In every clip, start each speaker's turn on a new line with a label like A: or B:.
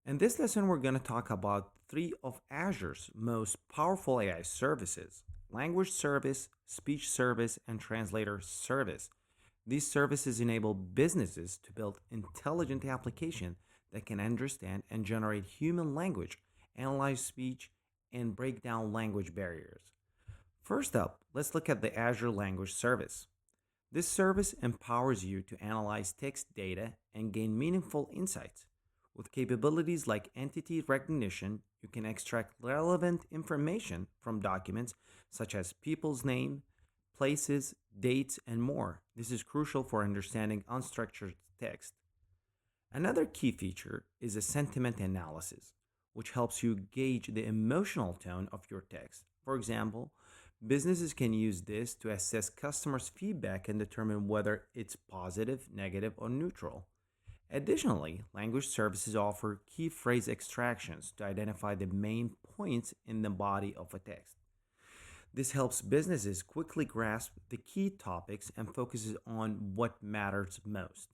A: In this lesson, we're going to talk about three of Azure's most powerful AI services: language service, speech service, and translator service. These services enable businesses to build intelligent applications that can understand and generate human language, analyze speech, and break down language barriers. First up, let's look at the Azure Language Service. This service empowers you to analyze text data and gain meaningful insights. With capabilities like entity recognition, you can extract relevant information from documents such as people's name, places, dates, and more. This is crucial for understanding unstructured text. Another key feature is a sentiment analysis, which helps you gauge the emotional tone of your text. For example, businesses can use this to assess customers' feedback and determine whether it's positive, negative, or neutral. Additionally, language services offer key phrase extractions to identify the main points in the body of a text. This helps businesses quickly grasp the key topics and focuses on what matters most.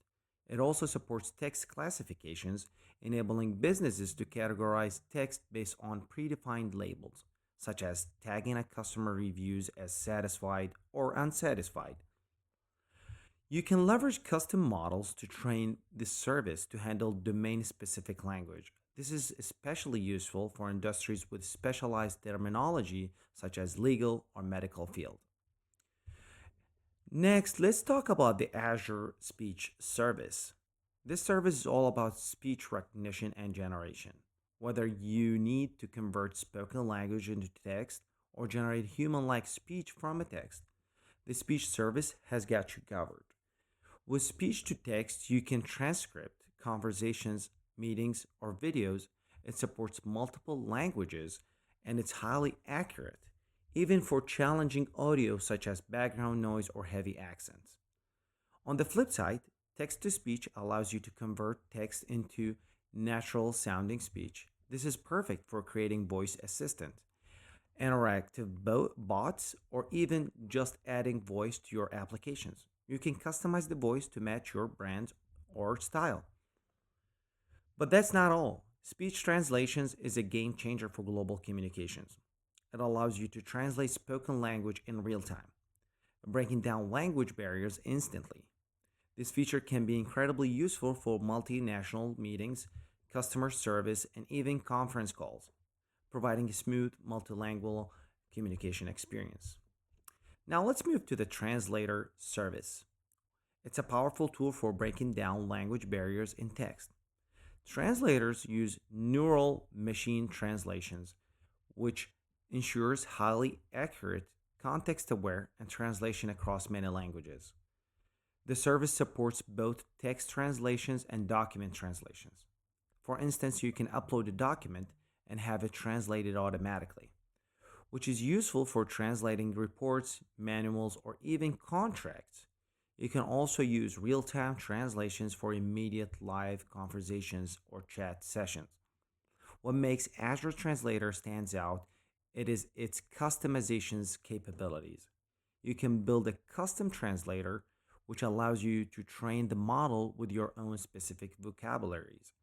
A: It also supports text classifications, enabling businesses to categorize text based on predefined labels, such as tagging a customer reviews as satisfied or unsatisfied. You can leverage custom models to train this service to handle domain specific language. This is especially useful for industries with specialized terminology such as legal or medical field. Next, let's talk about the Azure Speech Service. This service is all about speech recognition and generation. Whether you need to convert spoken language into text or generate human like speech from a text, the speech service has got you covered. With speech to text, you can transcript conversations, meetings, or videos. It supports multiple languages and it's highly accurate, even for challenging audio such as background noise or heavy accents. On the flip side, text to speech allows you to convert text into natural sounding speech. This is perfect for creating voice assistant, interactive bots, or even just adding voice to your applications. You can customize the voice to match your brand or style. But that's not all. Speech translations is a game changer for global communications. It allows you to translate spoken language in real time, breaking down language barriers instantly. This feature can be incredibly useful for multinational meetings, customer service, and even conference calls, providing a smooth multilingual communication experience. Now let's move to the Translator service. It's a powerful tool for breaking down language barriers in text. Translators use neural machine translations, which ensures highly accurate, context aware, and translation across many languages. The service supports both text translations and document translations. For instance, you can upload a document and have it translated automatically, which is useful for translating reports, manuals, or even contracts. You can also use real time translations for immediate live conversations or chat sessions. What makes Azure Translator stands out it is its customizations capabilities. You can build a custom translator which allows you to train the model with your own specific vocabularies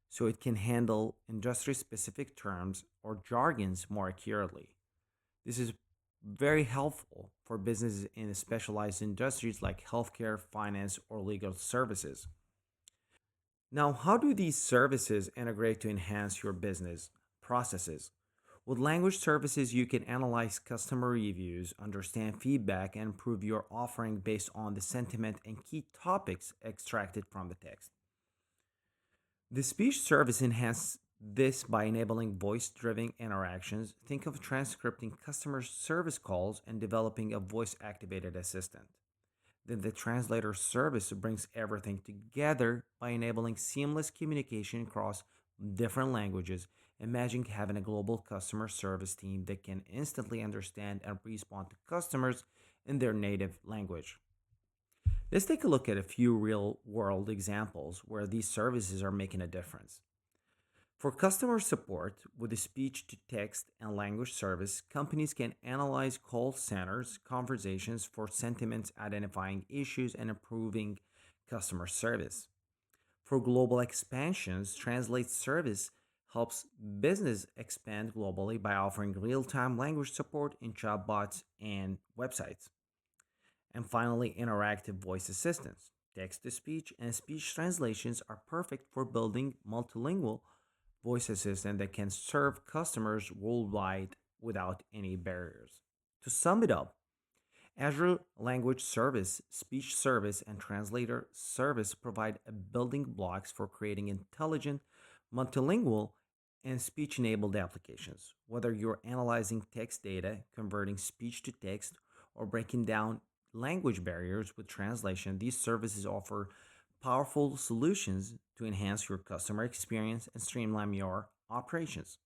A: so it can handle industry specific terms or jargons more accurately. This is very helpful for businesses in specialized industries like healthcare, finance, or legal services. Now, how do these services integrate to enhance your business processes? With language services, you can analyze customer reviews, understand feedback, and improve your offering based on the sentiment and key topics extracted from the text. The speech service enhances this by enabling voice driven interactions. Think of transcripting customer service calls and developing a voice activated assistant. Then the translator service brings everything together by enabling seamless communication across different languages. Imagine having a global customer service team that can instantly understand and respond to customers in their native language. Let's take a look at a few real world examples where these services are making a difference. For customer support with the speech to text and language service, companies can analyze call centers conversations for sentiments, identifying issues, and improving customer service. For global expansions, Translate service helps business expand globally by offering real-time language support in chatbots and websites. And finally, interactive voice assistants. Text to speech and speech translations are perfect for building multilingual voice assistant that can serve customers worldwide without any barriers. To sum it up, Azure Language Service, Speech Service, and Translator Service provide building blocks for creating intelligent, multilingual, and speech enabled applications. Whether you're analyzing text data, converting speech to text, or breaking down language barriers with translation, these services offer powerful solutions to enhance your customer experience and streamline your operations.